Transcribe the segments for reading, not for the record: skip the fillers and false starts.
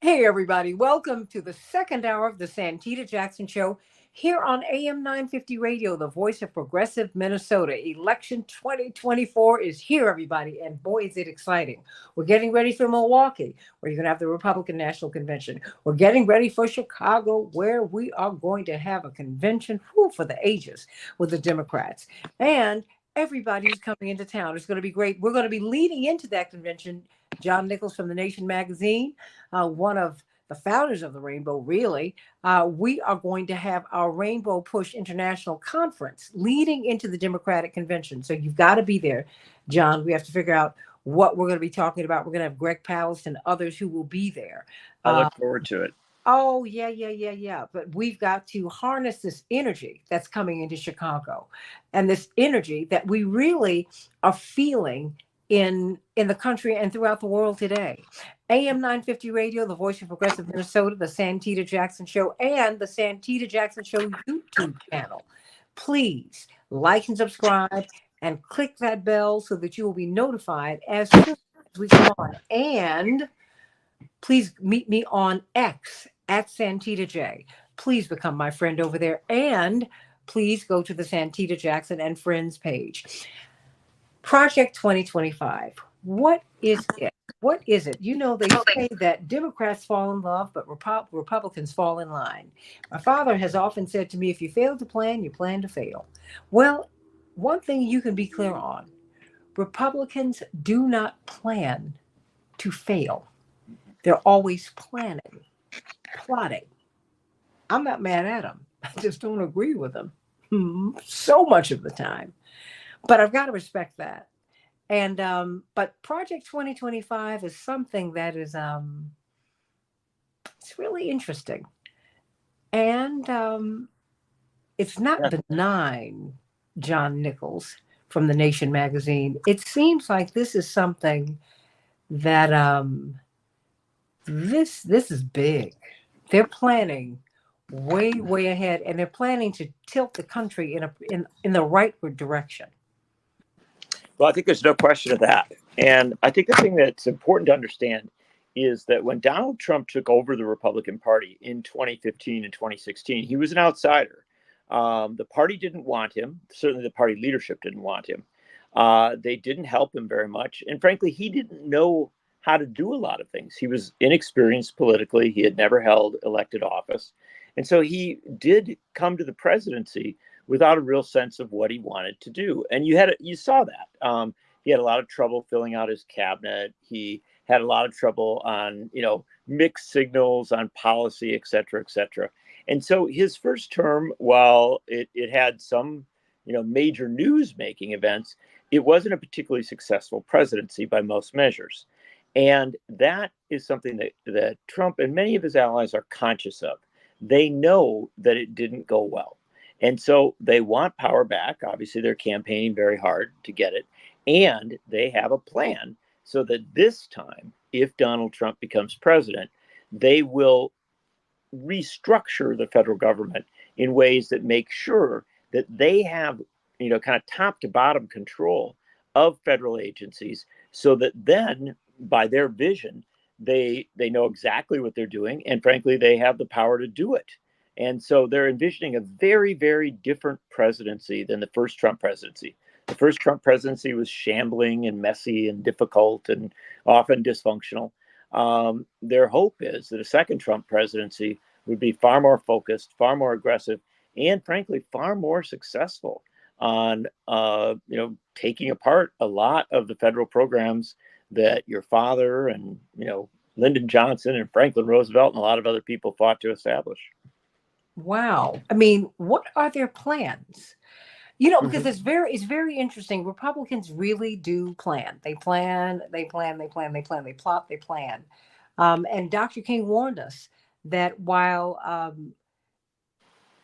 Hey, everybody. Welcome to the second hour of the Santita Jackson Show here on AM 950 Radio, the voice of progressive Minnesota. Election 2024 is here, everybody. And boy, is it exciting. We're getting ready for Milwaukee, where you're going to have the Republican National Convention. We're getting ready for Chicago, where we are going to have a convention for the ages with the Democrats. And everybody's coming into town. It's going to be great. We're going to be leading into that convention. John Nichols from the Nation magazine, one of the founders of the Rainbow, really. We are going to have our Rainbow Push International Conference leading into the Democratic Convention. So you've got to be there, John. We have to figure out what we're going to be talking about. We're going to have Greg Palast and others who will be there. I look forward to it. Oh, yeah. But we've got to harness this energy that's coming into Chicago, and this energy that we really are feeling in the country and throughout the world today. AM 950 Radio, the voice of progressive Minnesota, the Santita Jackson Show, and the Santita Jackson Show YouTube channel. Please like and subscribe and click that bell so that you will be notified as soon as we come on. And please meet me on X at Santita J. Please become my friend over there. And please go to the Santita Jackson and Friends page. Project 2025. What is it? What is it? You know, they say that Democrats fall in love, but Republicans fall in line. My father has often said to me, if you fail to plan, you plan to fail. Well, one thing you can be clear on, Republicans do not plan to fail. They're always planning, plotting. I'm not mad at them. I just don't agree with them so much of the time. But I've got to respect that. And but Project 2025 is something that is it's really interesting. And it's not benign, John Nichols from the Nation magazine. It seems like this is something that this is big. They're planning way ahead, and they're planning to tilt the country in the rightward direction. Well, I think there's no question of that. And I think the thing that's important to understand is that when Donald Trump took over the Republican Party in 2015 and 2016, he was an outsider. The party didn't want him. Certainly the party leadership didn't want him. They didn't help him very much. And frankly, he didn't know how to do a lot of things. He was inexperienced politically. He had never held elected office. And so he did come to the presidency without a real sense of what he wanted to do. And you saw that. He had a lot of trouble filling out his cabinet. He had a lot of trouble on, mixed signals on policy, et cetera, et cetera. And so his first term, while it had some, major news-making events, it wasn't a particularly successful presidency by most measures. And that is something that Trump and many of his allies are conscious of. They know that it didn't go well. And so they want power back. Obviously, they're campaigning very hard to get it. And they have a plan so that this time, if Donald Trump becomes president, they will restructure the federal government in ways that make sure that they have, kind of top to bottom control of federal agencies so that then, by their vision, they know exactly what they're doing. And frankly, they have the power to do it. And so they're envisioning a very, very different presidency than the first Trump presidency. The first Trump presidency was shambling and messy and difficult and often dysfunctional. Their hope is that a second Trump presidency would be far more focused, far more aggressive, and frankly, far more successful on, taking apart a lot of the federal programs that your father and, Lyndon Johnson and Franklin Roosevelt and a lot of other people fought to establish. Wow. I mean, what are their plans? Because it's very interesting. Republicans really do plan. They plan, they plot, they plan. And Dr. King warned us that while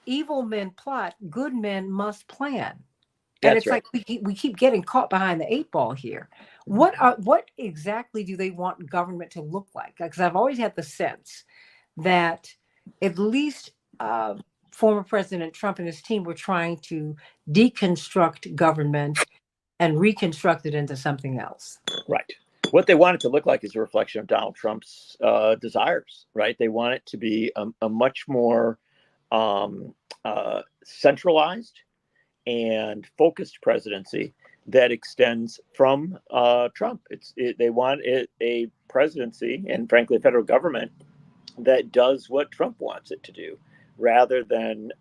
evil men plot, good men must plan. And it's right. Like we keep getting caught behind the eight ball here. What exactly do they want government to look like? Because I've always had the sense that at least former President Trump and his team were trying to deconstruct government and reconstruct it into something else. Right. what they want it to look like is a reflection of Donald Trump's desires, right? They want it to be a much more centralized and focused presidency that extends from Trump. They want a presidency and, frankly, a federal government that does what Trump wants it to do, rather than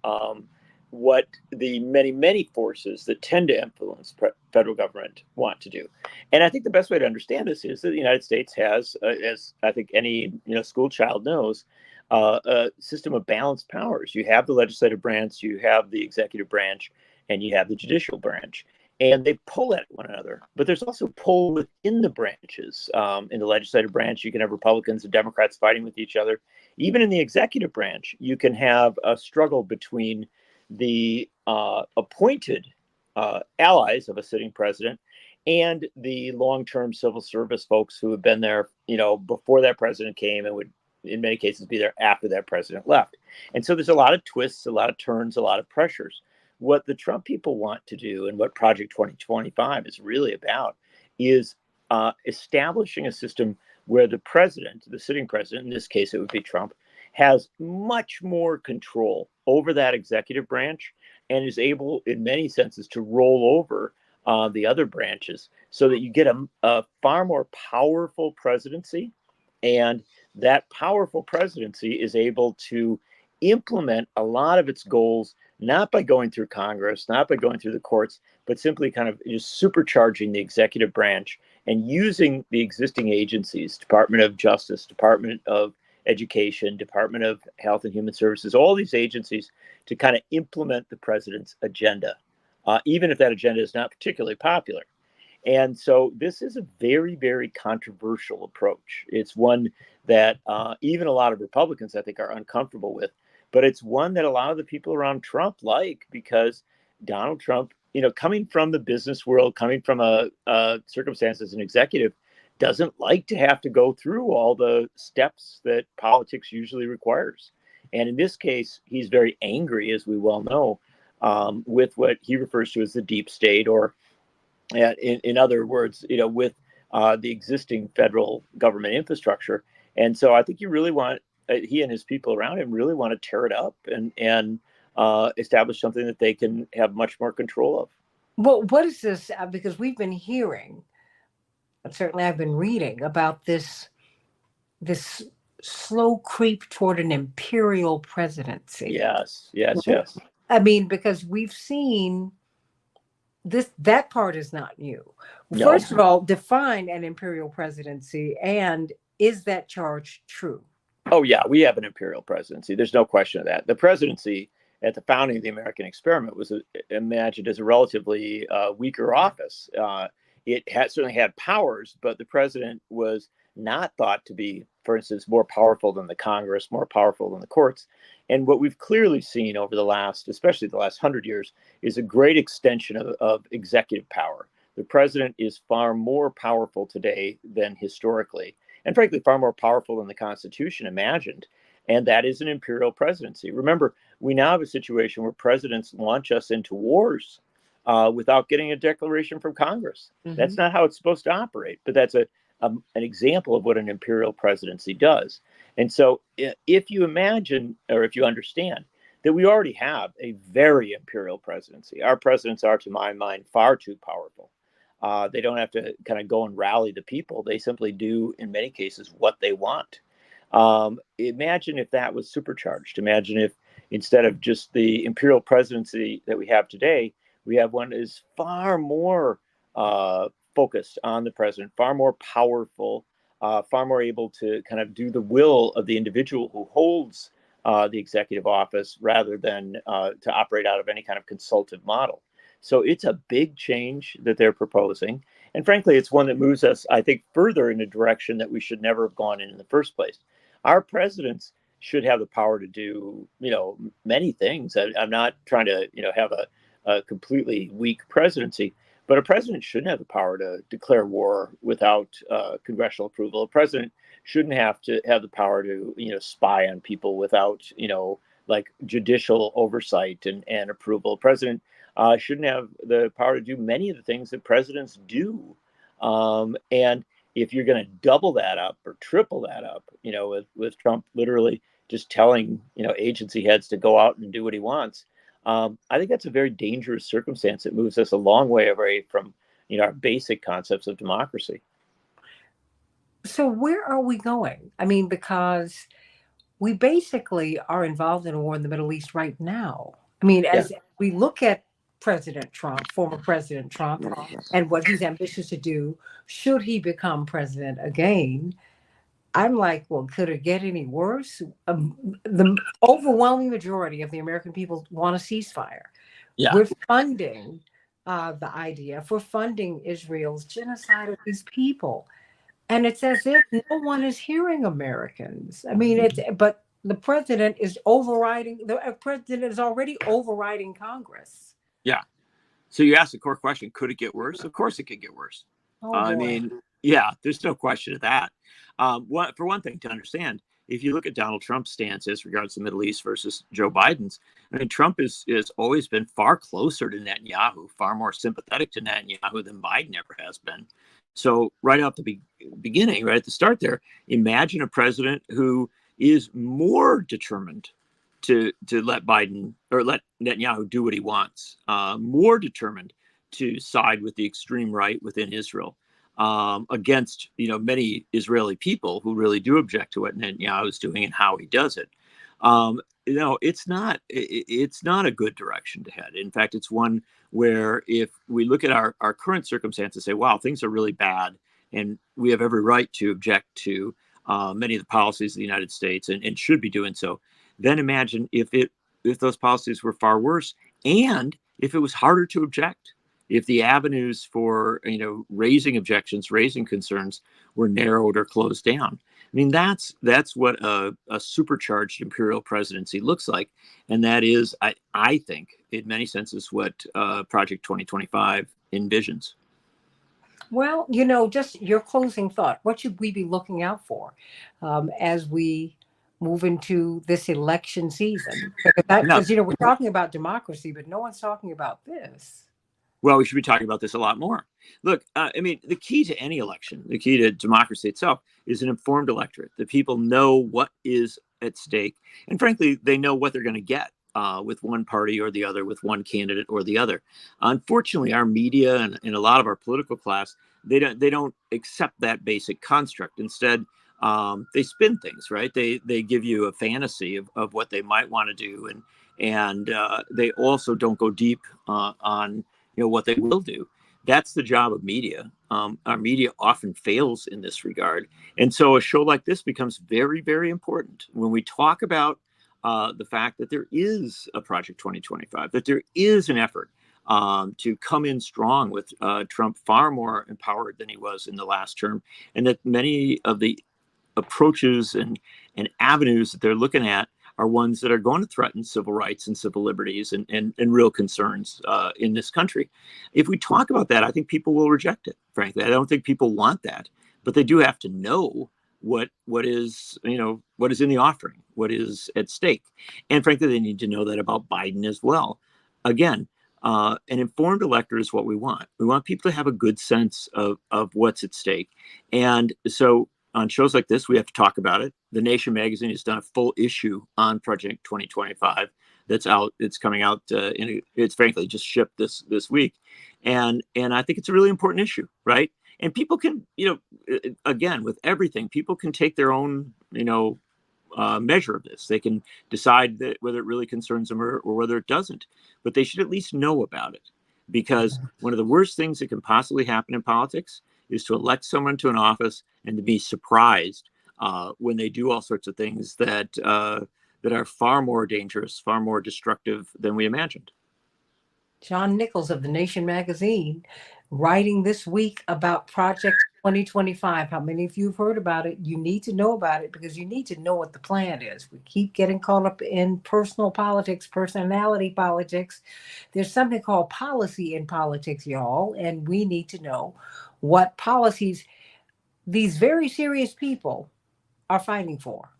what the many forces that tend to influence federal government want to do. And I think the best way to understand this is that the United States has, as I think any school child knows, a system of balanced powers. You have the legislative branch, you have the executive branch, and you have the judicial branch. And they pull at one another, but there's also pull within the branches. In the legislative branch, you can have Republicans and Democrats fighting with each other. Even in the executive branch, you can have a struggle between the appointed allies of a sitting president and the long-term civil service folks who have been there, before that president came and would, in many cases, be there after that president left. And so there's a lot of twists, a lot of turns, a lot of pressures. What the Trump people want to do, and what Project 2025 is really about, is establishing a system where the president, the sitting president, in this case it would be Trump, has much more control over that executive branch and is able, in many senses, to roll over the other branches, so that you get a far more powerful presidency. And that powerful presidency is able to implement a lot of its goals, not by going through Congress, not by going through the courts, but simply kind of just supercharging the executive branch and using the existing agencies, Department of Justice, Department of Education, Department of Health and Human Services, all these agencies to kind of implement the president's agenda, even if that agenda is not particularly popular. And so this is a very, very controversial approach. It's one that even a lot of Republicans, I think, are uncomfortable with. But it's one that a lot of the people around Trump like, because Donald Trump, coming from the business world, coming from a circumstance as an executive, doesn't like to have to go through all the steps that politics usually requires. And in this case, he's very angry, as we well know, with what he refers to as the deep state, or in other words, with the existing federal government infrastructure. And so I think you really want, he and his people around him really want to tear it up and establish something that they can have much more control of. Well, what is this? Because we've been hearing, and certainly I've been reading about this slow creep toward an imperial presidency. Yes. I mean, because we've seen that part is not new. No. First of all, define an imperial presidency, and is that charge true? Oh, yeah, we have an imperial presidency. There's no question of that. The presidency at the founding of the American experiment was imagined as a relatively weaker office. It certainly had powers, but the president was not thought to be, for instance, more powerful than the Congress, more powerful than the courts. And what we've clearly seen over especially the last 100 years, is a great extension of executive power. The president is far more powerful today than historically, and frankly, far more powerful than the Constitution imagined. And that is an imperial presidency. Remember, we now have a situation where presidents launch us into wars without getting a declaration from Congress. Mm-hmm. That's not how it's supposed to operate, but that's an example of what an imperial presidency does. And so if you imagine, or if you understand, that we already have a very imperial presidency, our presidents are, to my mind, far too powerful. They don't have to kind of go and rally the people. They simply do, in many cases, what they want. Imagine if that was supercharged. Imagine if, instead of just the imperial presidency that we have today, we have one that is far more focused on the president, far more powerful, far more able to kind of do the will of the individual who holds the executive office, rather than to operate out of any kind of consultative model. So it's a big change that they're proposing. And frankly, it's one that moves us, I think, further in a direction that we should never have gone in the first place. Our presidents should have the power to do, many things. I'm not trying to, have a completely weak presidency, but a president shouldn't have the power to declare war without congressional approval. A president shouldn't have to have the power to, spy on people without, like judicial oversight and approval. A president shouldn't have the power to do many of the things that presidents do. And if you're going to double that up or triple that up, with Trump literally just telling, agency heads to go out and do what he wants, I think that's a very dangerous circumstance. It moves us a long way away from, our basic concepts of democracy. So where are we going? I mean, because we basically are involved in a war in the Middle East right now. I mean, Yeah. as we look at President Trump, former President Trump, and what he's ambitious to do, should he become president again, I'm like, well, could it get any worse? The overwhelming majority of the American people want a ceasefire. Yeah. We're funding the IDF, we're funding Israel's genocide of these people. And it's as if no one is hearing Americans. I mean, but the president is overriding, the president is already overriding Congress. Yeah. So you asked the core question, could it get worse? Of course it could get worse. Oh, I boy. mean, yeah, there's no question of that. For one thing to understand, if you look at Donald Trump's stance as regards the Middle East versus Joe Biden's, I mean, Trump has always been far closer to Netanyahu, far more sympathetic to Netanyahu than Biden ever has been. So right off the beginning, right at the start there, imagine a president who is more determined to let Biden or let Netanyahu do what he wants, more determined to side with the extreme right within Israel, against many Israeli people who really do object to what Netanyahu is doing and how he does it. It's not a good direction to head. In fact, it's one where if we look at our current circumstances, say, wow, things are really bad, and we have every right to object to many of the policies of the United States, and should be doing so. Then imagine if those policies were far worse, and if it was harder to object, if the avenues for raising objections, raising concerns were narrowed or closed down. I mean, that's what a supercharged imperial presidency looks like, and that is, I think, in many senses, what Project 2025 envisions. Well, just your closing thought. What should we be looking out for as we move into this election season? Because we're talking about democracy, but no one's talking about this. Well, we should be talking about this a lot more. Look, I mean, the key to any election, the key to democracy itself, is an informed electorate. The people know what is at stake, and frankly, they know what they're going to get with one party or the other, with one candidate or the other. Unfortunately, our media and a lot of our political class, they don't accept that basic construct. Instead, they spin things, right? They give you a fantasy of what they might want to do, and they also don't go deep on what they will do. That's the job of media. Our media often fails in this regard. And so a show like this becomes very, very important when we talk about the fact that there is a Project 2025, that there is an effort to come in strong with Trump far more empowered than he was in the last term, and that many of the approaches and avenues that they're looking at are ones that are going to threaten civil rights and civil liberties and real concerns in this country. If we talk about that, I think people will reject it, frankly. I don't think people want that, but they do have to know what is in the offering, what is at stake. And frankly, they need to know that about Biden as well. Again, an informed electorate is what we want. We want people to have a good sense of what's at stake. And so on shows like this, we have to talk about it. The Nation magazine has done a full issue on Project 2025 that's out. It's coming out. It's frankly just shipped this week, and I think it's a really important issue, right? And people can, again, with everything, people can take their own, measure of this. They can decide that whether it really concerns them or whether it doesn't. But they should at least know about it, because one of the worst things that can possibly happen in politics is to elect someone to an office and to be surprised when they do all sorts of things that are far more dangerous, far more destructive than we imagined. John Nichols of the Nation magazine writing this week about Project 2025. How many of you have heard about it? You need to know about it because you need to know what the plan is. We keep getting caught up in personal politics, personality politics. There's something called policy in politics, y'all, and we need to know what policies these very serious people are fighting for.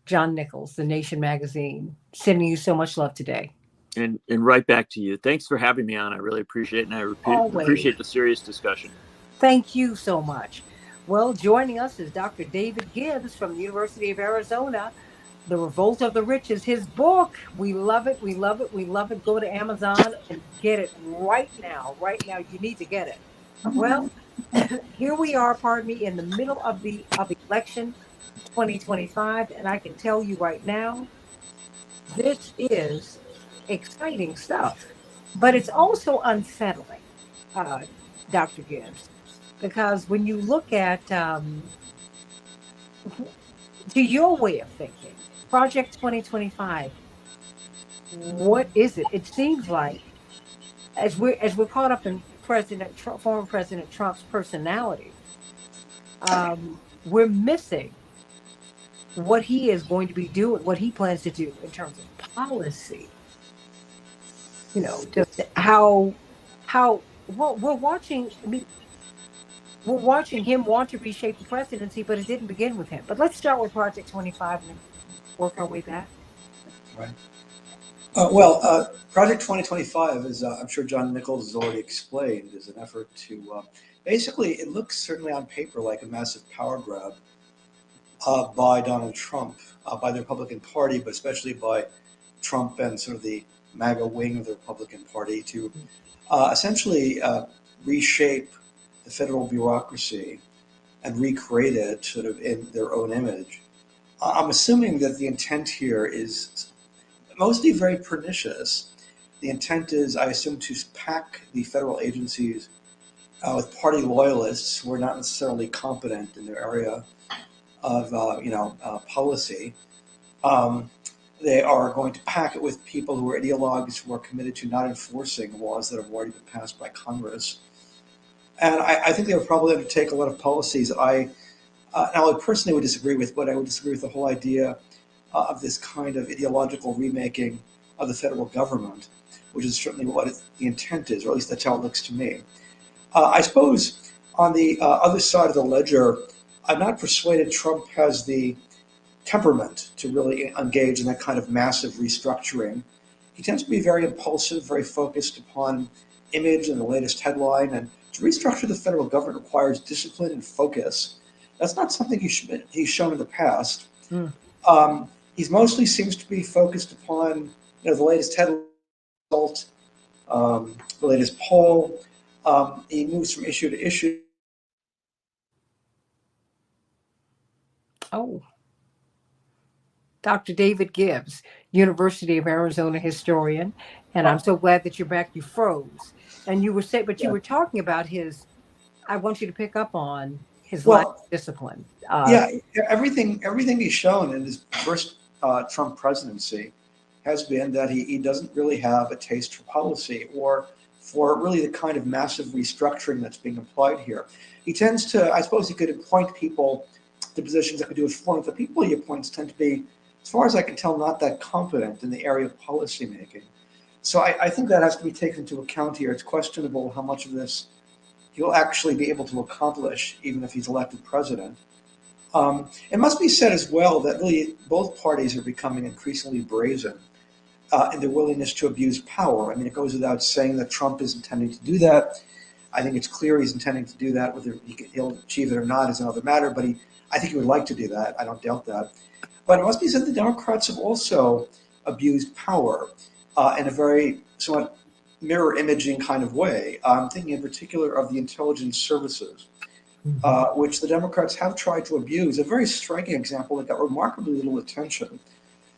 John Nichols, the Nation magazine, sending you so much love today. And right back to you. Thanks for having me on. I really appreciate it. And I appreciate the serious discussion. Thank you so much. Well, joining us is Dr. David Gibbs from the University of Arizona. The Revolt of the Rich is his book. We love it. We love it. We love it. Go to Amazon and get it right now. Right now, you need to get it. Well, here we are, pardon me, in the middle of the election 2025, and I can tell you right now, this is exciting stuff, but it's also unsettling, uh, Dr. Gibbs, because when you look at, to your way of thinking, Project 2025, what is it? It seems like as we're caught up in President Trump, former President Trump's personality, we're missing what he is going to be doing, what he plans to do in terms of policy. Just how well we're watching. I mean, we're watching him want to reshape the presidency, but it didn't begin with him. But let's start with Project 25 and then work our way back. Right. Well, Project 2025 is, I'm sure John Nichols has already explained, is an effort to basically, it looks certainly on paper like a massive power grab by Donald Trump, by the Republican Party, but especially by Trump and sort of the MAGA wing of the Republican Party to essentially reshape the federal bureaucracy and recreate it sort of in their own image. I'm assuming that the intent here is mostly very pernicious. The intent is, I assume, to pack the federal agencies with party loyalists who are not necessarily competent in their area of policy. They are going to pack it with people who are ideologues who are committed to not enforcing laws that have already been passed by Congress. And I think they would probably undertake a lot of policies I personally would disagree with, but I would disagree with the whole idea of this kind of ideological remaking of the federal government, which is certainly what the intent is, or at least that's how it looks to me. I suppose on the other side of the ledger, I'm not persuaded Trump has the temperament to really engage in that kind of massive restructuring. He tends to be very impulsive, very focused upon image and the latest headline, and to restructure the federal government requires discipline and focus. That's not something he's shown in the past. He mostly seems to be focused upon the latest headline result, the latest poll. He moves from issue to issue. Oh, Dr. David Gibbs, University of Arizona historian, and I'm so glad that you're back. You froze, and you were saying, but you were talking about his. I want you to pick up on his lack of discipline. Everything he's shown in his first Trump presidency has been that he doesn't really have a taste for policy or for really the kind of massive restructuring that's being applied here. He tends to, I suppose he could appoint people to positions that could do it for him. The people he appoints tend to be, as far as I can tell, not that competent in the area of policy making. So I think that has to be taken into account here. It's questionable how much of this he'll actually be able to accomplish, even if he's elected president. It must be said as well that really both parties are becoming increasingly brazen in their willingness to abuse power. I mean, it goes without saying that Trump is intending to do that. I think it's clear he's intending to do that. Whether he'll achieve it or not is another matter, but I think he would like to do that. I don't doubt that. But it must be said the Democrats have also abused power in a very somewhat mirror imaging kind of way. I'm thinking in particular of the intelligence services, which the Democrats have tried to abuse. A very striking example that got remarkably little attention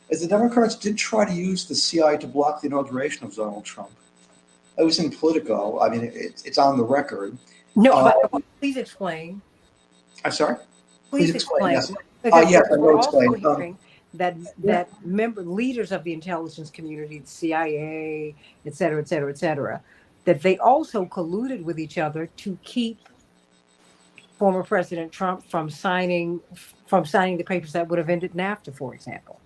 is the Democrats did try to use the CIA to block the inauguration of Donald Trump. It was in Politico. I mean, it's on the record. No, but please explain. I'm sorry? Please explain. Yes. Because yes, I we're will also explain. hearing that leaders of the intelligence community, the CIA, et cetera, that they also colluded with each other to keep former President Trump from signing the papers that would have ended NAFTA, for example.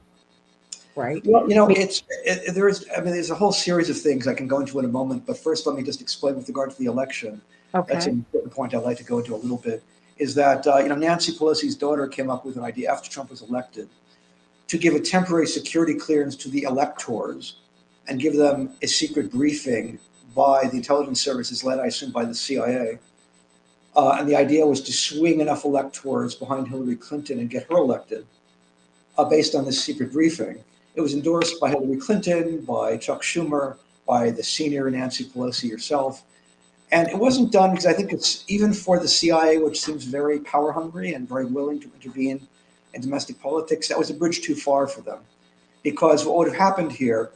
Right. Well, there's a whole series of things I can go into in a moment, but first let me just explain with regard to the election. Okay. That's an important point I'd like to go into a little bit. Is that Nancy Pelosi's daughter came up with an idea after Trump was elected to give a temporary security clearance to the electors and give them a secret briefing by the intelligence services led, I assume, by the CIA And the idea was to swing enough electors behind Hillary Clinton and get her elected based on this secret briefing. It was endorsed by Hillary Clinton, by Chuck Schumer, by the senior Nancy Pelosi herself. And it wasn't done because I think it's even for the CIA, which seems very power hungry and very willing to intervene in domestic politics, that was a bridge too far for them. Because what would have happened here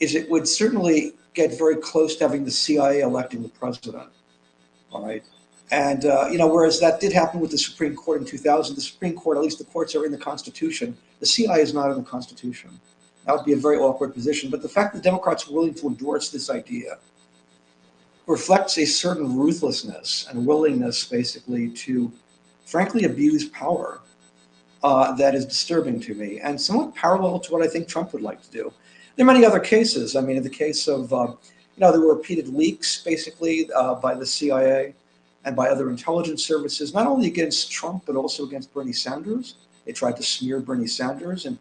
is it would certainly get very close to having the CIA electing the president. All right. And, whereas that did happen with the Supreme Court in 2000, the Supreme Court, at least the courts are in the Constitution. The CIA is not in the Constitution. That would be a very awkward position. But the fact that Democrats are willing to endorse this idea reflects a certain ruthlessness and willingness, basically, to frankly abuse power that is disturbing to me and somewhat parallel to what I think Trump would like to do. There are many other cases. I mean, in the case of, there were repeated leaks, basically, by the CIA and by other intelligence services, not only against Trump, but also against Bernie Sanders. They tried to smear Bernie Sanders in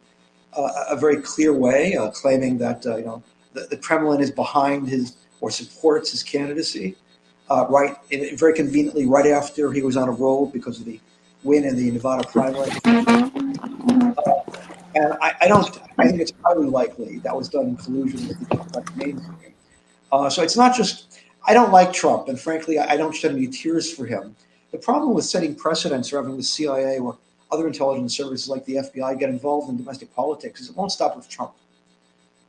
a very clear way, claiming that, the Kremlin is behind his or supports his candidacy, very conveniently right after he was on a roll because of the win in the Nevada primary. And I think it's highly likely that was done in collusion with the Democratic mainstream. So it's not just, I don't like Trump, and frankly, I don't shed any tears for him. The problem with setting precedents or having the CIA or other intelligence services like the FBI get involved in domestic politics is it won't stop with Trump,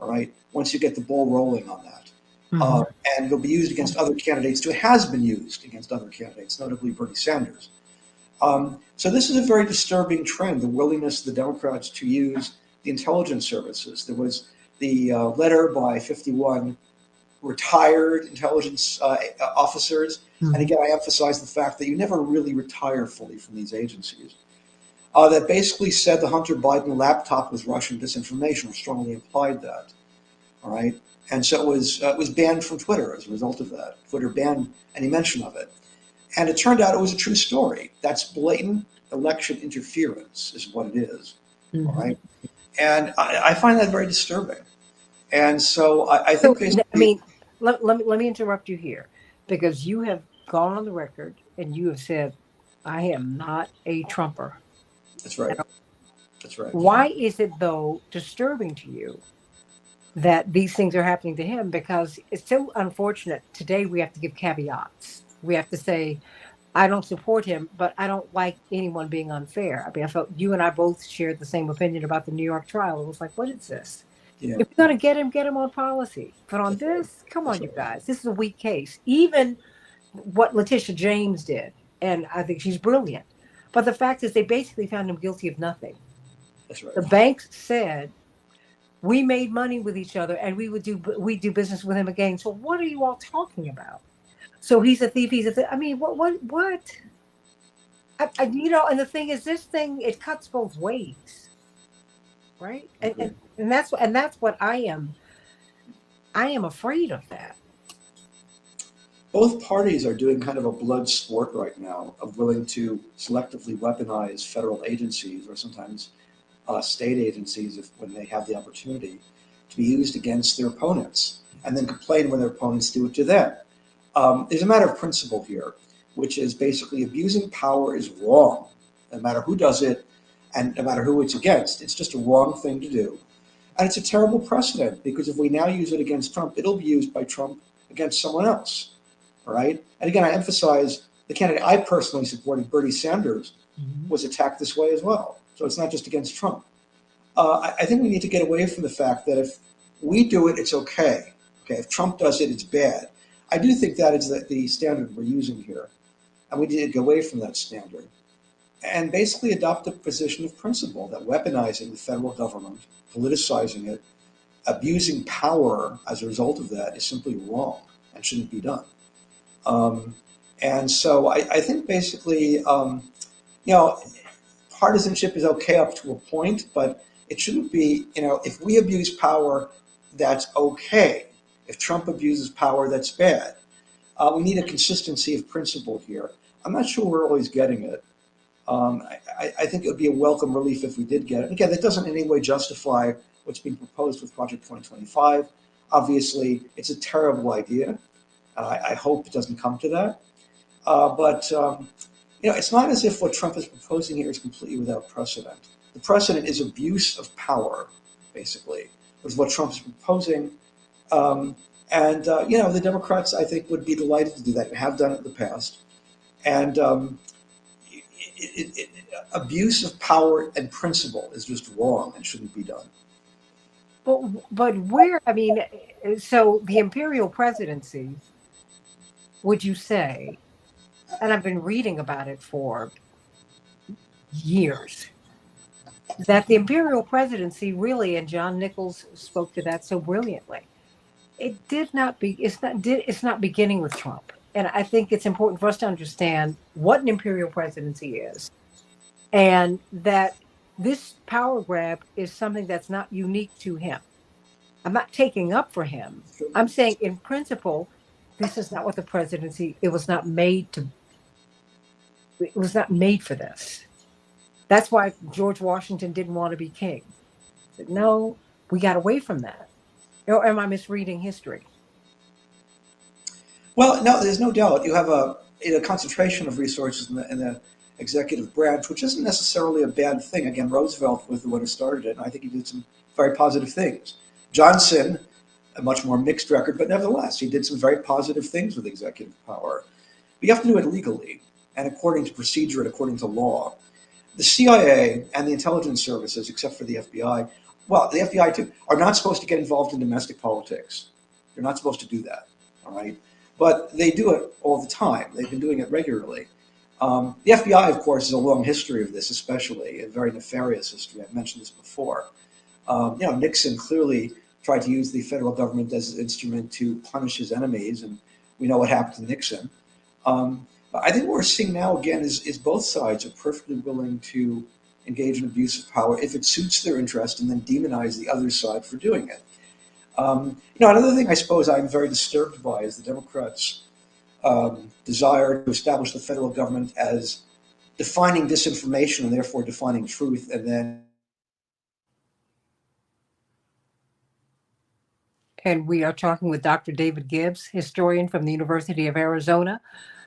all right, once you get the ball rolling on that. And it'll be used against other candidates too. It has been used against other candidates, notably Bernie Sanders. So this is a very disturbing trend, the willingness of the Democrats to use the intelligence services. There was the letter by 51 retired intelligence officers. And again, I emphasize the fact that you never really retire fully from these agencies. That basically said the Hunter Biden laptop was Russian disinformation, or strongly implied that. All right. And so it was banned from Twitter as a result of that. Twitter banned any mention of it. And it turned out it was a true story. That's blatant election interference is what it is. All right. And I find that very disturbing. And so I think basically, let me interrupt you here, because you have gone on the record and you have said, I am not a Trumper. That's right. That's right. Why is it, though, disturbing to you that these things are happening to him? Because it's so unfortunate. Today we have to give caveats. We have to say, I don't support him, but I don't like anyone being unfair. I mean, I felt you and I both shared the same opinion about the New York trial. It was like, what is this? Yeah. If you're going to get him on policy. But on this, come on, you guys. This is a weak case. Even what Letitia James did, and I think she's brilliant. But the fact is they basically found him guilty of nothing. That's right. The banks said, we made money with each other and we do business with him again. So what are you all talking about? So he's a thief. I mean, what? And the thing is, this thing, it cuts both ways, right? And that's what I am afraid of that. Both parties are doing kind of a blood sport right now of willing to selectively weaponize federal agencies or sometimes state agencies when they have the opportunity to be used against their opponents and then complain when their opponents do it to them. There's a matter of principle here, which is basically abusing power is wrong, no matter who does it and no matter who it's against. It's just a wrong thing to do. And it's a terrible precedent because if we now use it against Trump, it'll be used by Trump against someone else. All right. And again, I emphasize the candidate I personally supported, Bernie Sanders, was attacked this way as well. So it's not just against Trump. I think we need to get away from the fact that if we do it, it's okay. Okay. If Trump does it, it's bad. I do think that is the standard we're using here. And we need to get away from that standard and basically adopt a position of principle that weaponizing the federal government, politicizing it, abusing power as a result of that is simply wrong and shouldn't be done. And so I think basically, partisanship is okay up to a point, but it shouldn't be, if we abuse power, that's okay. If Trump abuses power, that's bad. We need a consistency of principle here. I'm not sure we're always getting it. I think it would be a welcome relief if we did get it. Again, that doesn't in any way justify what's being proposed with Project 2025. Obviously, it's a terrible idea. I hope it doesn't come to that. But it's not as if what Trump is proposing here is completely without precedent. The precedent is abuse of power, basically, was what Trump is proposing. The Democrats, I think, would be delighted to do that and have done it in the past. And abuse of power and principle is just wrong and shouldn't be done. But where, I mean, so the imperial presidency, would you say, and I've been reading about it for years, that the imperial presidency really, and John Nichols spoke to that so brilliantly, it's not beginning with Trump. And I think it's important for us to understand what an imperial presidency is, and that this power grab is something that's not unique to him. I'm not taking up for him. I'm saying in principle, this is not what the presidency, it was not made for this. That's why George Washington didn't want to be king. He said, no, we got away from that. Or am I misreading history? Well, no, there's no doubt. You have a concentration of resources in the executive branch, which isn't necessarily a bad thing. Again, Roosevelt was the one who started it, and I think he did some very positive things. Johnson, a much more mixed record, but nevertheless, he did some very positive things with executive power. But you have to do it legally and according to procedure and according to law. The CIA and the intelligence services, except for the FBI, well, the FBI too, are not supposed to get involved in domestic politics. They're not supposed to do that, all right? But they do it all the time. They've been doing it regularly. The FBI, of course, has a long history of this, especially a very nefarious history. I've mentioned this before. Nixon clearly tried to use the federal government as an instrument to punish his enemies, and we know what happened to Nixon. I think what we're seeing now, again, is both sides are perfectly willing to engage in abuse of power if it suits their interest and then demonize the other side for doing it. Another thing I suppose I'm very disturbed by is the Democrats' desire to establish the federal government as defining disinformation and therefore defining truth, and then. And we are talking with Dr. David Gibbs, historian from the University of Arizona,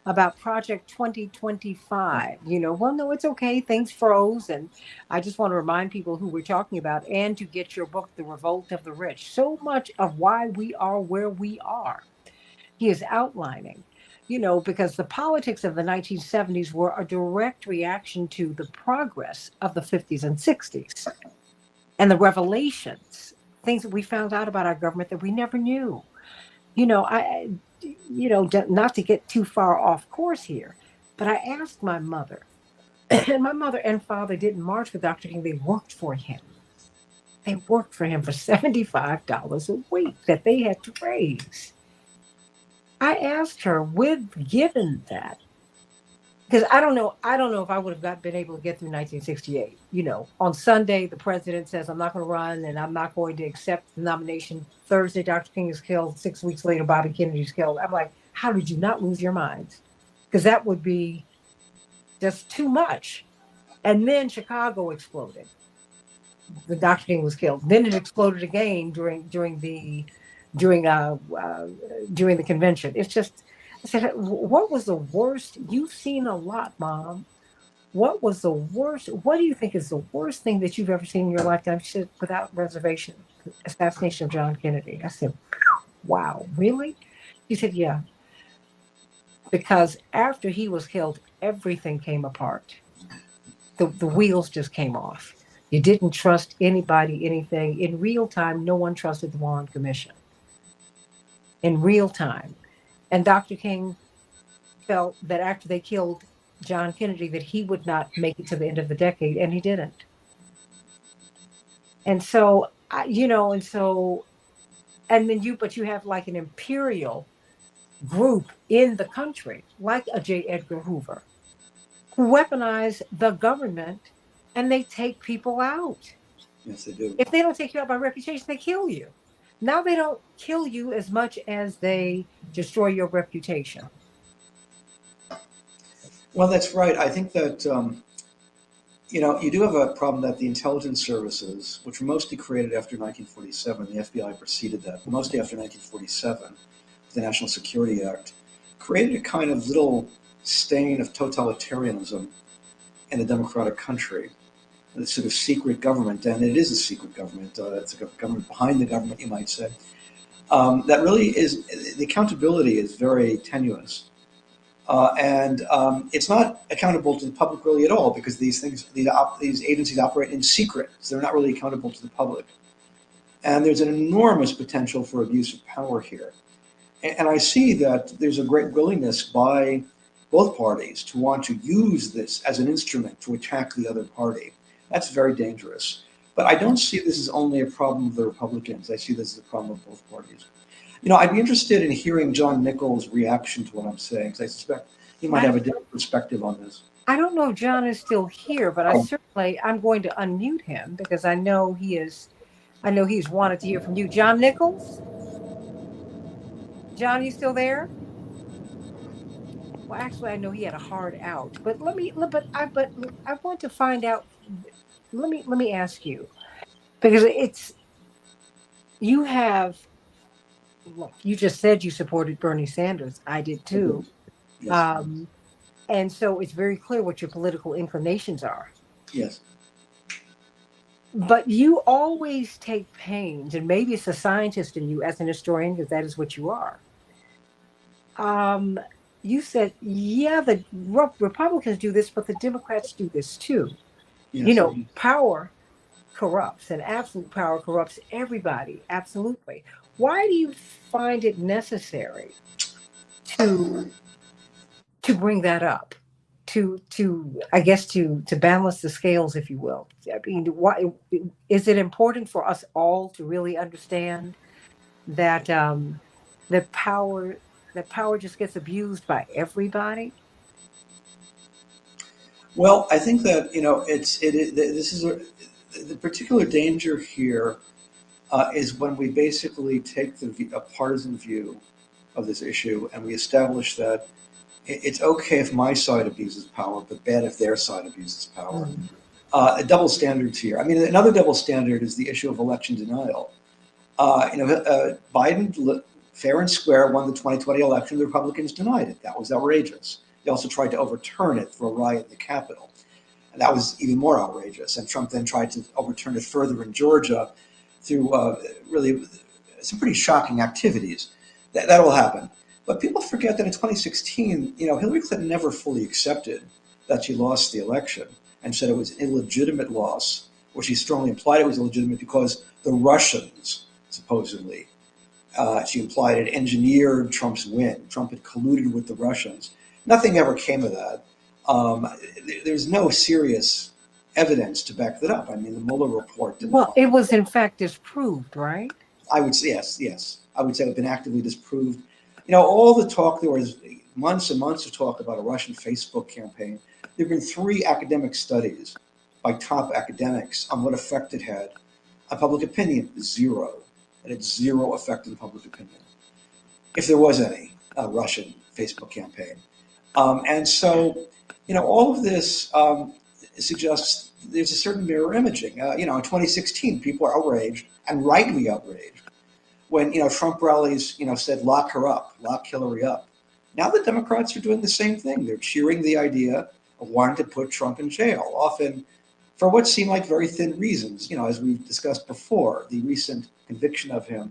about Project 2025. Well, no, it's okay. Things froze. And I just want to remind people who we're talking about and to get your book, The Revolt of the Rich. So much of why we are where we are, he is outlining, because the politics of the 1970s were a direct reaction to the progress of the 50s and 60s and the revelations, things that we found out about our government that we never knew. Not to get too far off course here, but I asked my mother, and my mother and father didn't march with Dr. King. They worked for him. They worked for him for $75 a week that they had to raise. I asked her, given that, because I don't know if I would have been able to get through 1968. On Sunday, the president says, I'm not going to run and I'm not going to accept the nomination. Thursday, Dr. King is killed. 6 weeks later, Bobby Kennedy's killed. I'm like, how did you not lose your minds? Because that would be just too much. And then Chicago exploded. The Dr. King was killed. Then it exploded again during the convention. It's just, I said, what was the worst? You've seen a lot, Mom. What was the worst? What do you think is the worst thing that you've ever seen in your lifetime? She said, without reservation, assassination of John Kennedy. I said, wow, really? She said, yeah. Because after he was killed, everything came apart. The wheels just came off. You didn't trust anybody, anything. In real time, no one trusted the Warren Commission. In real time. And Dr. King felt that after they killed John Kennedy, that he would not make it to the end of the decade, and he didn't. And so, but you have like an imperial group in the country, like a J. Edgar Hoover, who weaponize the government and they take people out. Yes, they do. If they don't take you out by reputation, they kill you. Now they don't kill you as much as they destroy your reputation. Well, that's right. I think that, you do have a problem that the intelligence services, which were mostly created after 1947, the FBI preceded that, but mostly after 1947, the National Security Act, created a kind of little stain of totalitarianism in a democratic country. The sort of secret government, and it is a secret government. It's a government behind the government, you might say. That really is, the accountability is very tenuous. And it's not accountable to the public really at all, because these agencies operate in secret, so they're not really accountable to the public. And there's an enormous potential for abuse of power here. And I see that there's a great willingness by both parties to want to use this as an instrument to attack the other party. That's very dangerous. But I don't see this as only a problem of the Republicans. I see this as a problem of both parties. I'd be interested in hearing John Nichols' reaction to what I'm saying, because I suspect he might have a different perspective on this. I don't know if John is still here, but I'm going to unmute him because I know he's wanted to hear from you. John Nichols? John, you still there? Well, actually, I know he had a hard out, but I want to find out. Let me ask you, because you just said you supported Bernie Sanders. I did too. Yes. And so it's very clear what your political inclinations are. Yes. But you always take pains, and maybe it's a scientist in you as an historian, because that is what you are. You said, yeah, the Republicans do this, but the Democrats do this too. Yes. Power corrupts, and absolute power corrupts everybody. Absolutely. Why do you find it necessary to bring that up? To balance the scales, if you will. I mean, why is it important for us all to really understand that that power just gets abused by everybody? Well, I think that the particular danger here is when we basically take a partisan view of this issue, and we establish that it's okay if my side abuses power, but bad if their side abuses power. Mm-hmm. Double standards here. I mean, another double standard is the issue of election denial. Biden, fair and square, won the 2020 election. The Republicans denied it. That was outrageous. They also tried to overturn it through a riot in the Capitol. And that was even more outrageous. And Trump then tried to overturn it further in Georgia through really some pretty shocking activities. That all happened. But people forget that in 2016, Hillary Clinton never fully accepted that she lost the election and said it was an illegitimate loss, or she strongly implied it was illegitimate because the Russians, supposedly, she implied, had engineered Trump's win. Trump had colluded with the Russians. Nothing ever came of that. There's no serious evidence to back that up. I mean, the Mueller report didn't. Well, it was in fact disproved, right? I would say yes. I would say it's been actively disproved. All the talk, there was months and months of talk about a Russian Facebook campaign. There have been 3 academic studies by top academics on what effect it had on public opinion. 0. And it's 0 effect on public opinion, if there was any Russian Facebook campaign. And so, all of this suggests there's a certain mirror imaging. In 2016, people are outraged, and rightly outraged, when Trump rallies said lock her up, lock Hillary up. Now the Democrats are doing the same thing. They're cheering the idea of wanting to put Trump in jail, often for what seem like very thin reasons. As we've discussed before, the recent conviction of him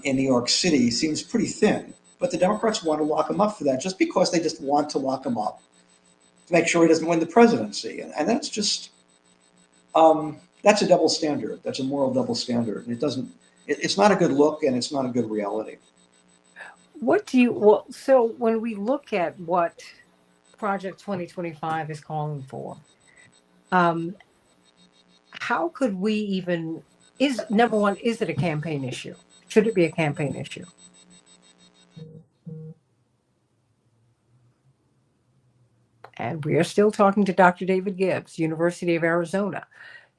in New York City seems pretty thin. But the Democrats want to lock him up for that, just because they just want to lock him up to make sure he doesn't win the presidency. And that's just that's a double standard. That's a moral double standard. And it's not a good look, and it's not a good reality. So when we look at what Project 2025 is calling for, how could we even, number one, is it a campaign issue? Should it be a campaign issue? And we are still talking to Dr. David Gibbs, University of Arizona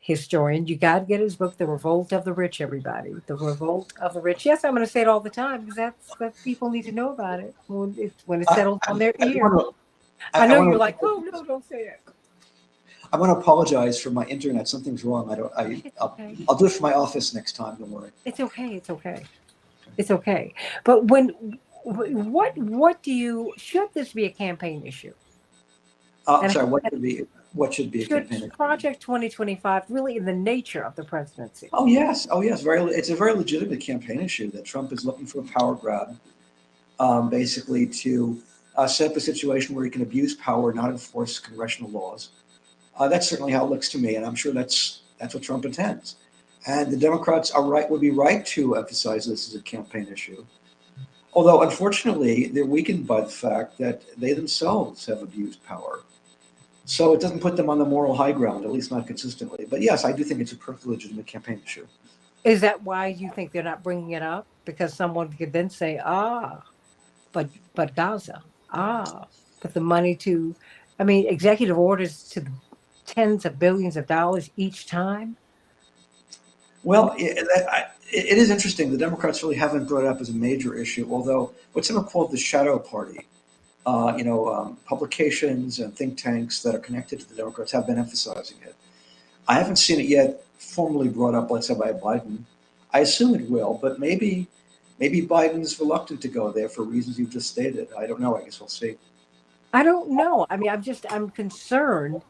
historian. You got to get his book, The Revolt of the Rich, everybody. The Revolt of the Rich. Yes, I'm going to say it all the time, because that's people need to know about it when it's settled on their ear. I know you're like, oh, no, don't say it. I want to apologize for my internet. Something's wrong. I'll do it for my office next time. Don't worry. It's okay. But when what do you should this be a campaign issue? I'm And sorry, what should be a should campaign? Project 2025 really in the nature of the presidency? Oh yes, it's a very legitimate campaign issue that Trump is looking for a power grab, basically to set up a situation where he can abuse power, not enforce congressional laws. That's certainly how it looks to me, and I'm sure that's what Trump intends. And the Democrats would be right to emphasize this as a campaign issue. Although, unfortunately, they're weakened by the fact that they themselves have abused power. So it doesn't put them on the moral high ground, at least not consistently. But yes, I do think it's a perfectly legitimate campaign issue. Is that why you think they're not bringing it up? Because someone could then say, but Gaza, but the money to, I mean, executive orders to the tens of billions of dollars each time. Well, it is interesting. The Democrats really haven't brought it up as a major issue, although what some have called the shadow party, publications and think tanks that are connected to the Democrats have been emphasizing it. I haven't seen it yet formally brought up, let's say, by Biden. I assume it will, but maybe Biden's reluctant to go there for reasons you've just stated. I don't know. I guess we'll see. I don't know. I mean, I'm concerned.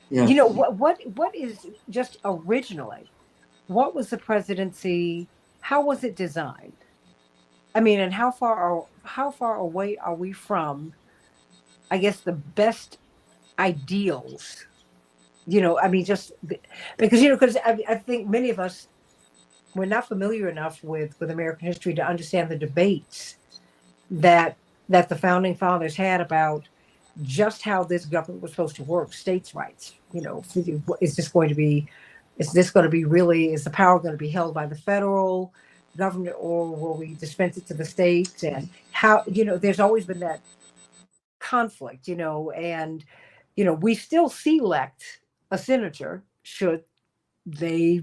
Yeah. You know, what is just originally, what was the presidency? How was it designed? I mean, and how far away are we from, I guess, the best ideals? I mean, just because because I think many of us we're not familiar enough with American history to understand the debates that the founding fathers had about just how this government was supposed to work, states' rights. Is this going to be really, is the power going to be held by the federal government, or will we dispense it to the states? And how, there's always been that conflict, and, we still select a senator should they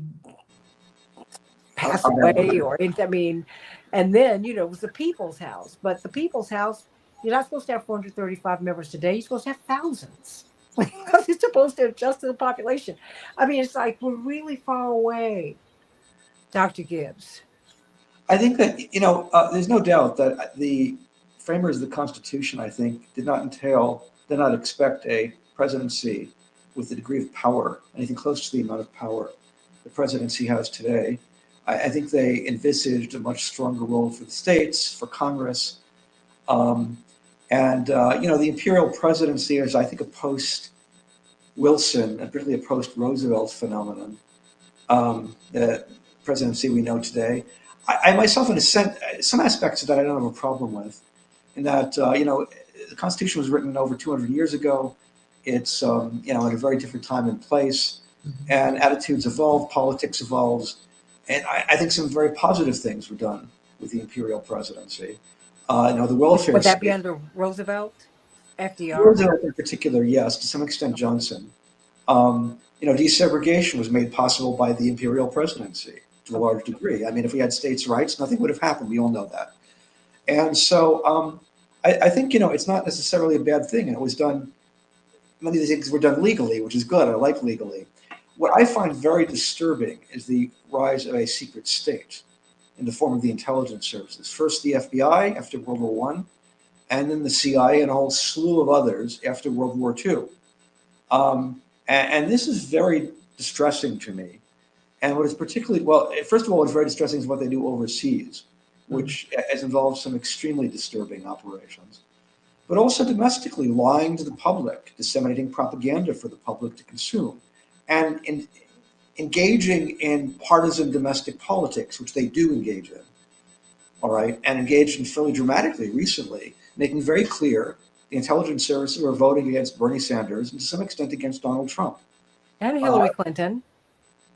pass away I mean, and then, it was the people's house, but the people's house, you're not supposed to have 435 members today. You're supposed to have thousands. Because it's supposed to adjust to the population. I mean, it's like we're really far away, Dr. Gibbs. I think that, there's no doubt that the framers of the Constitution, I think, did not expect a presidency with the degree of power, anything close to the amount of power the presidency has today. I think they envisaged a much stronger role for the states, for Congress. The imperial presidency is, I think, a post-Wilson, and particularly a post-Roosevelt phenomenon. The presidency we know today. I myself, in a sense, some aspects of that I don't have a problem with, in that, the Constitution was written over 200 years ago. It's, at a very different time and place, and attitudes evolve, politics evolves, and I think some very positive things were done with the imperial presidency. The welfare. Would that be under Roosevelt, FDR? Roosevelt in particular, yes. To some extent, Johnson. Desegregation was made possible by the imperial presidency to a large degree. I mean, if we had states' rights, nothing would have happened. We all know that. And so I think, it's not necessarily a bad thing. And it was done, many of these things were done legally, which is good. I like legally. What I find very disturbing is the rise of a secret state in the form of the intelligence services. First, the FBI after World War I, and then the CIA and a whole slew of others after World War II. And this is very distressing to me. And what is particularly, first of all, what's very distressing is what they do overseas, which has involved some extremely disturbing operations. But also domestically, lying to the public, disseminating propaganda for the public to consume, and engaging in partisan domestic politics, which they do engage in, all right, and engaged in fairly dramatically recently, making very clear the intelligence services were voting against Bernie Sanders and to some extent against Donald Trump. And Hillary Clinton.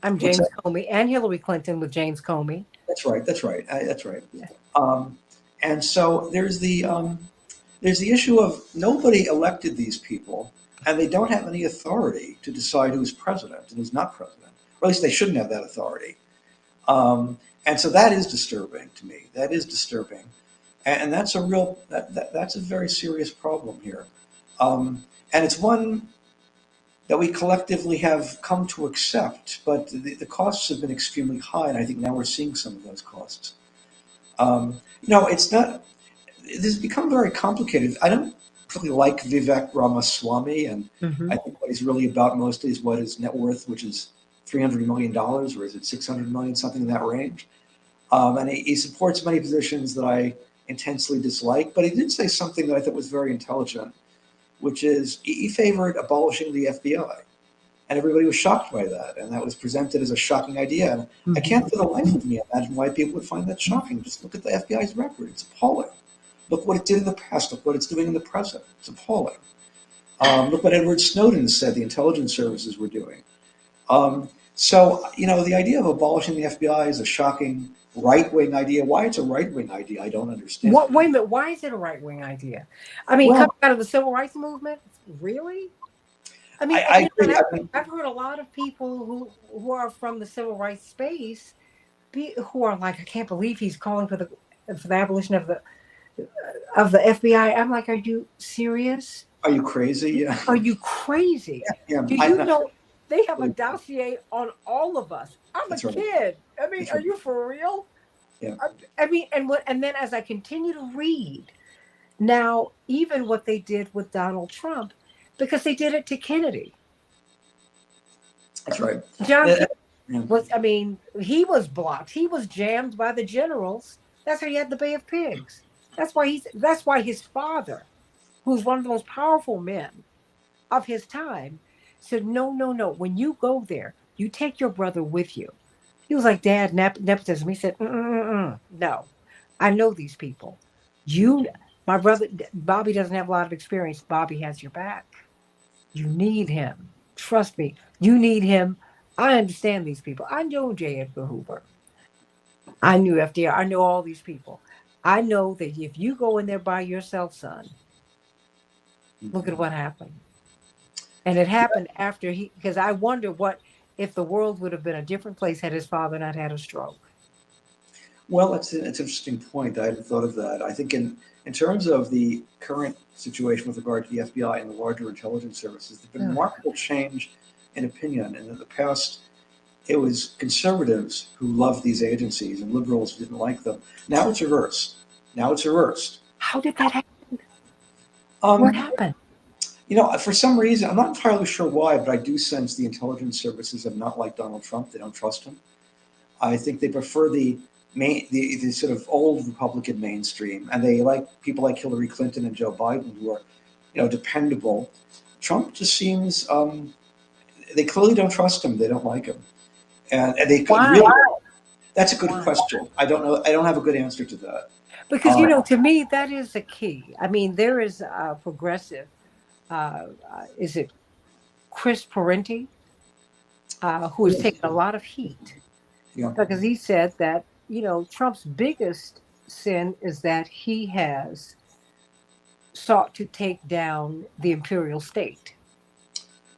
I'm James Comey, and Hillary Clinton with James Comey. That's right. Yeah. And so there's the issue of nobody elected these people, and they don't have any authority to decide who's president and who's not president. Or at least they shouldn't have that authority. And so that is disturbing to me. That is disturbing. And that's that's a very serious problem here. And it's one that we collectively have come to accept, but the costs have been extremely high, and I think now we're seeing some of those costs. It's not, this has become very complicated. I don't particularly like Vivek Ramaswamy, and Mhm. I think what he's really about mostly is what his net worth, which is $300 million, or is it 600 million, something in that range. And he supports many positions that I intensely dislike. But he did say something that I thought was very intelligent, which is he favored abolishing the FBI. And everybody was shocked by that. And that was presented as a shocking idea. And I Mhm. can't for the life of me imagine why people would find that shocking. Just look at the FBI's record. It's appalling. Look what it did in the past. Look what it's doing in the present. It's appalling. Look what Edward Snowden said the intelligence services were doing. So, the idea of abolishing the FBI is a shocking right-wing idea. Why it's a right-wing idea, I don't understand. What? Wait a minute. Why is it a right-wing idea? I mean, Well, coming out of the civil rights movement, really? I mean, I and agree. I mean, I've heard a lot of people who are from the civil rights space who are like, I can't believe he's calling for the abolition of the FBI. I'm like, are you serious? are you crazy? Yeah, Are you crazy? yeah. Do I'm you not, know they have a dossier on all of us? I'm a that's right. kid. I mean, That's are right. you for real? Yeah. I mean, and then as I continue to read now, even what they did with Donald Trump, because they did it to Kennedy. That's right. John Yeah, Kennedy yeah. was, I mean, he was blocked. He was jammed by the generals. That's why he had the Bay of Pigs. That's why his father, who's one of the most powerful men of his time, said, no, no, no. When you go there, you take your brother with you. He was like, Dad, nepotism. He said, no, I know these people. My brother, Bobby doesn't have a lot of experience. Bobby has your back. You need him. Trust me, you need him. I understand these people. I know J. Edgar Hoover. I knew FDR. I know all these people. I know that if you go in there by yourself, son, look at what happened. And it happened after because I wonder what if the world would have been a different place had his father not had a stroke. Well, it's an interesting point. I hadn't thought of that. I think in terms of the current situation with regard to the FBI and the larger intelligence services, there's been a Ugh. remarkable change in opinion. And in the past, it was conservatives who loved these agencies and liberals who didn't like them. Now it's reversed. Now it's reversed. How did that happen? What Um, happened? for some reason, I'm not entirely sure why, but I do sense the intelligence services have not liked Donald Trump. They don't trust him. I think they prefer the sort of old Republican mainstream, and they like people like Hillary Clinton and Joe Biden who are, dependable. Trump just seems they clearly don't trust him. They don't like him, and they could Why? really. That's a good Why? question. I don't know. I don't have a good answer to that. Because to me, that is the key. I mean, there is a progressive. Is it Chris Parenti, who has Yes. taken a lot of heat Yeah. because he said that Trump's biggest sin is that he has sought to take down the imperial state.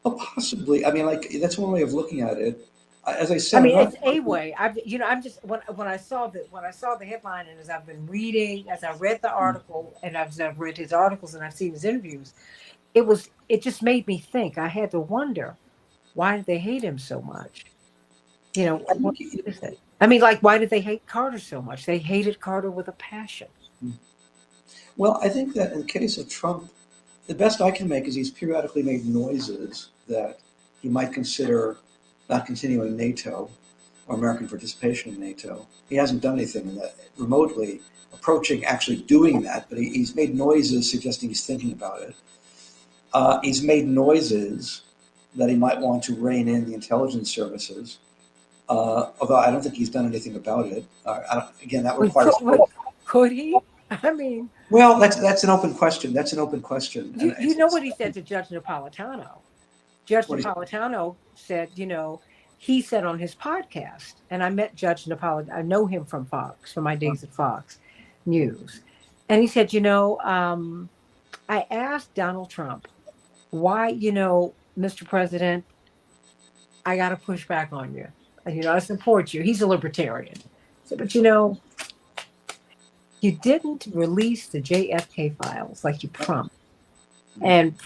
Oh, possibly. I mean, like that's one way of looking at it. As I I said, I'm mean, not. it's a way. I'm just when I saw the headline, and as I've been reading, as I read the article, and as I've read his articles and I've seen his interviews, it just made me think. I had to wonder, why did they hate him so much? I What think, is it? I mean, like, why did they hate Carter so much? They hated Carter with a passion. well, I think that in the case of Trump, the best I can make is he's periodically made noises that he might consider not continuing NATO or American participation in NATO. He hasn't done anything in that remotely approaching actually doing that, but he's made noises suggesting he's thinking about it. He's made noises that he might want to rein in the intelligence services, although I don't think he's done anything about it. Again, that requires. Could he? I mean, Well, that's an open question. That's an open question. And you know what he said to Judge Napolitano? Judge what is Napolitano said, he said on his podcast, and I met Judge Napolitano. I know him from Fox, from my days at Fox News. And he said, I asked Donald Trump, why, Mr. President, I got to push back on you. And, I support you. He's a libertarian. So, but, you didn't release the JFK files like you promised. And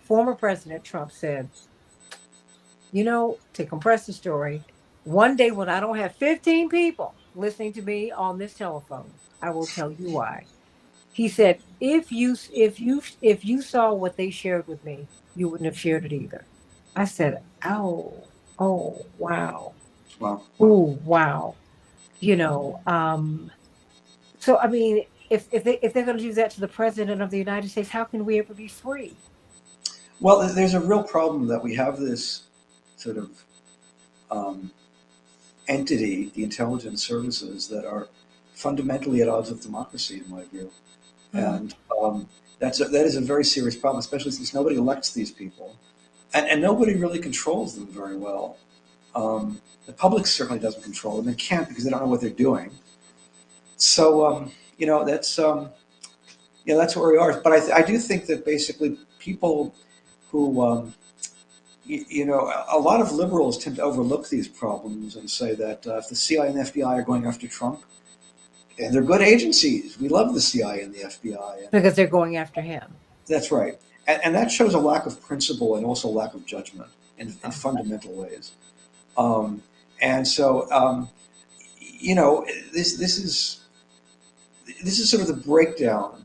former President Trump said, to compress the story, one day when I don't have 15 people listening to me on this telephone, I will tell you why. He said, if you saw what they shared with me, you wouldn't have shared it either. I said, oh, wow. Wow. Oh, wow. You know, so I mean, if they're going to do that to the president of the United States, how can we ever be free? Well, there's a real problem that we have this sort of um, entity, the intelligence services, that are fundamentally at odds with democracy, in my view. Mhm. And that is a very serious problem, especially since nobody elects these people, and nobody really controls them very well. The public certainly doesn't control them. They can't because they don't know what they're doing. So that's where we are. But I do think that basically people who a lot of liberals tend to overlook these problems and say that if the CIA and the FBI are going after Trump, and they're good agencies, we love the CIA and the FBI, and Because they're going after him. that's right. And that shows a lack of principle and also lack of judgment in Oh, fundamental ways. Um, and so, you know, this is sort of the breakdown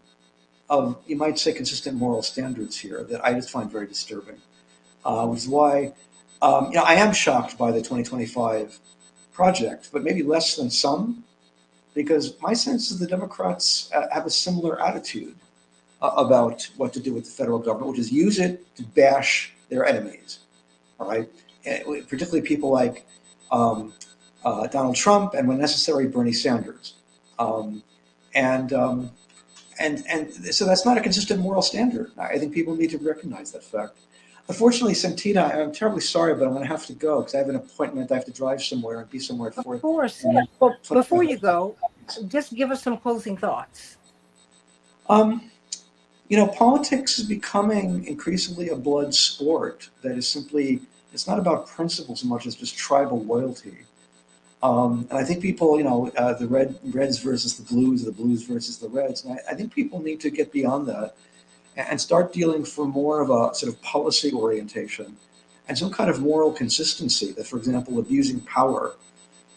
of, you might say, consistent moral standards here that I just find very disturbing. Which is why, I am shocked by the 2025 project, but maybe less than some, because my sense is the Democrats have a similar attitude about what to do with the federal government, which is use it to bash their enemies. All right, and particularly people like um, Donald Trump, and when necessary, Bernie Sanders. Um, and and so that's not a consistent moral standard. I think people need to recognize that fact. Unfortunately, Santita, I'm terribly sorry, but I'm going to have to go because I have an appointment. I have to drive somewhere and be somewhere at of 4. course. And Well, put my before you go, just give us some closing thoughts. um, politics is becoming increasingly a blood sport that is simply, it's not about principle so much as just tribal loyalty. And I think people, the Reds versus the Blues versus the Reds. And I think people need to get beyond that and start dealing for more of a sort of policy orientation and some kind of moral consistency that, for example, abusing power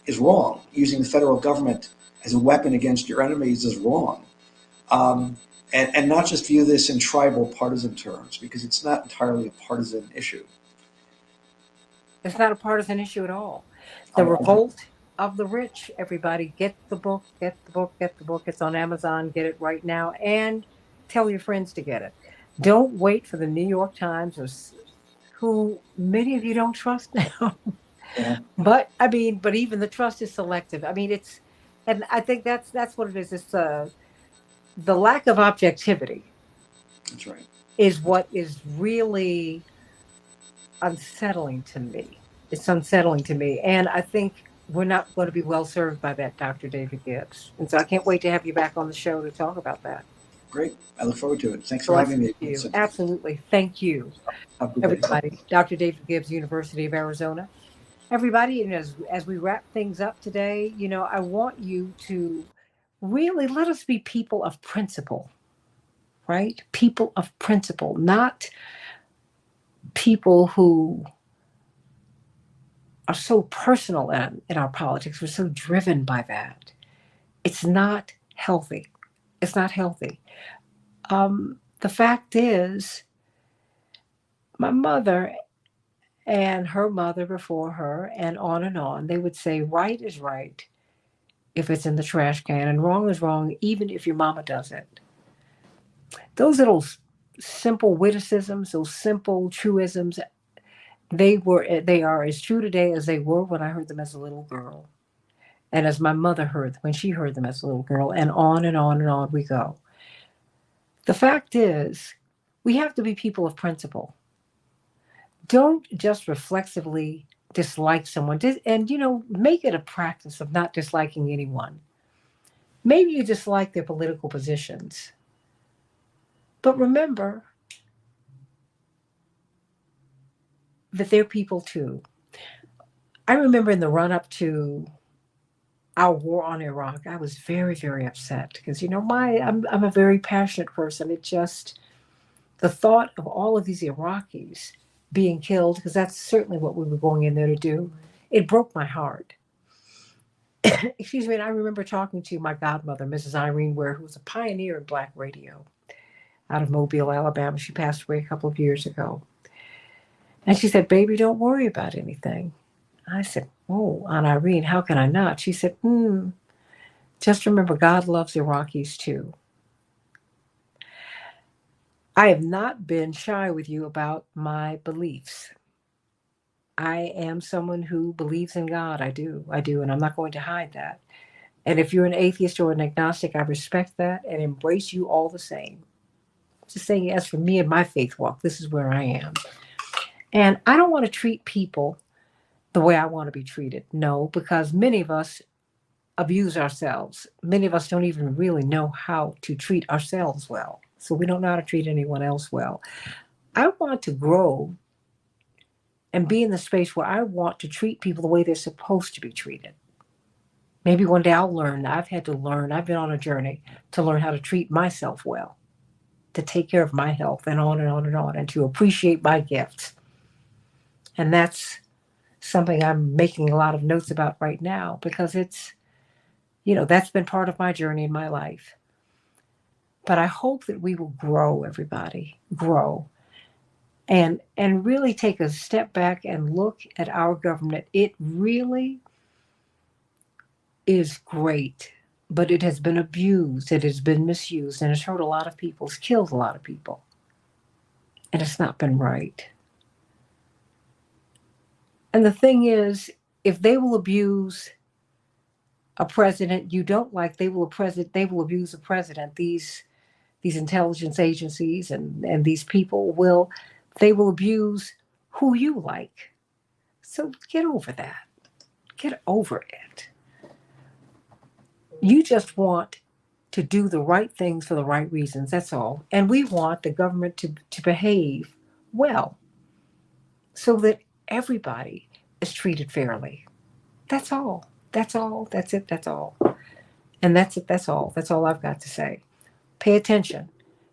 is wrong. Using the federal government as a weapon against your enemies is wrong. Um, and not just view this in tribal partisan terms, because it's not entirely a partisan issue. It's not a partisan issue at all. The I, Revolt of the Rich, everybody, get the book, get the book, get the book. It's on Amazon. Get it right now and tell your friends to get it. Don't wait for the New York Times, who many of you don't trust now. yeah, But I mean, but even the trust is selective. I mean, and I think that's what it is. It's the lack of objectivity that's right. is what is really unsettling to me. It's unsettling to me. And I think we're not going to be well served by that, Dr. David Gibbs. And so I can't wait to have you back on the show to talk about that. Great. I look forward to it. Thanks for having Blessings me. to you. Absolutely. Thank you, Have a good day. everybody. Dr. David Gibbs, University of Arizona. Everybody, and as we wrap things up today, I want you to really let us be people of principle, right? People of principle, not people who are so personal in our politics. We're so driven by that. It's not healthy. It's not healthy. The fact is, my mother and her mother before her, and on, they would say, right is right if it's in the trash can, and wrong is wrong, even if your mama does it. Those little simple witticisms, those simple truisms, they are as true today as they were when I heard them as a little girl. And as my mother heard when she heard them as a little girl, and on and on and on we go. The fact is, we have to be people of principle. Don't just reflexively dislike someone, and make it a practice of not disliking anyone. Maybe you dislike their political positions, but remember that they're people too. I remember in the run up to our war on Iraq, I was very, very upset because I'm a very passionate person. It just the thought of all of these Iraqis being killed, because that's certainly what we were going in there to do, it broke my heart. excuse me, and I remember talking to my godmother, Mrs. Irene Ware, who was a pioneer in Black radio out of Mobile, Alabama. She passed away a couple of years ago. And she said, baby, don't worry about anything. I said, oh, Aunt Irene, how can I not? She said, just remember God loves Iraqis too. I have not been shy with you about my beliefs. I am someone who believes in God. I do, and I'm not going to hide that. And if you're an atheist or an agnostic, I respect that and embrace you all the same. Just saying, as for me and my faith walk, this is where I am. And I don't want to treat people the way I want to be treated. No, because many of us abuse ourselves. Many of us don't even really know how to treat ourselves well. So we don't know how to treat anyone else well. I want to grow and be in the space where I want to treat people the way they're supposed to be treated. Maybe one day I'll learn. I've had to learn. I've been on a journey to learn how to treat myself well, to take care of my health, and on and on and on, and to appreciate my gifts. And that's something I'm making a lot of notes about right now, because it's, that's been part of my journey in my life. But I hope that we will grow, everybody, grow, and really take a step back and look at our government. It really is great, but it has been abused, it has been misused, and it's hurt a lot of people, it's killed a lot of people, and it's not been right. And the thing is, if they will abuse a president you don't like, they will abuse a president. These intelligence agencies and these people they will abuse who you like. So get over that. Get over it. You just want to do the right things for the right reasons. That's all. And we want the government to behave well so that everybody is treated fairly. That's all. That's all. That's it. That's all. And that's it. That's all. That's all I've got to say. Pay attention.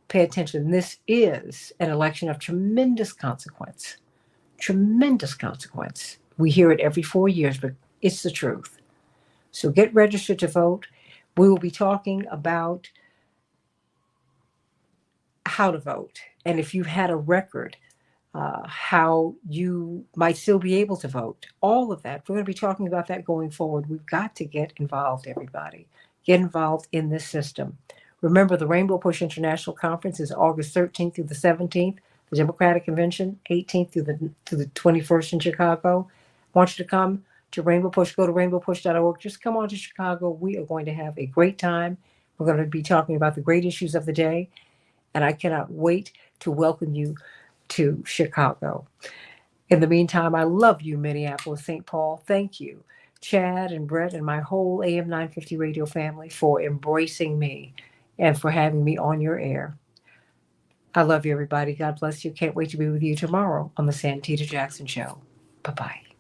Pay attention. This is an election of tremendous consequence. Tremendous consequence. We hear it every 4 years, but it's the truth. So get registered to vote. We will be talking about how to vote. And if you had a record, how you might still be able to vote. All of that. We're going to be talking about that going forward. We've got to get involved, everybody. Get involved in this system. Remember, the Rainbow Push International Conference is August 13th through the 17th. The Democratic Convention, 18th through the 21st in Chicago. I want you to come to Rainbow Push. Go to rainbowpush.org. Just come on to Chicago. We are going to have a great time. We're going to be talking about the great issues of the day. And I cannot wait to welcome you to Chicago. In the meantime, I love you, Minneapolis, St. Paul. Thank you, Chad and Brett and my whole AM 950 radio family, for embracing me and for having me on your air. I love you, everybody. God bless you. Can't wait to be with you tomorrow on the Santita Jackson Show. Bye-bye.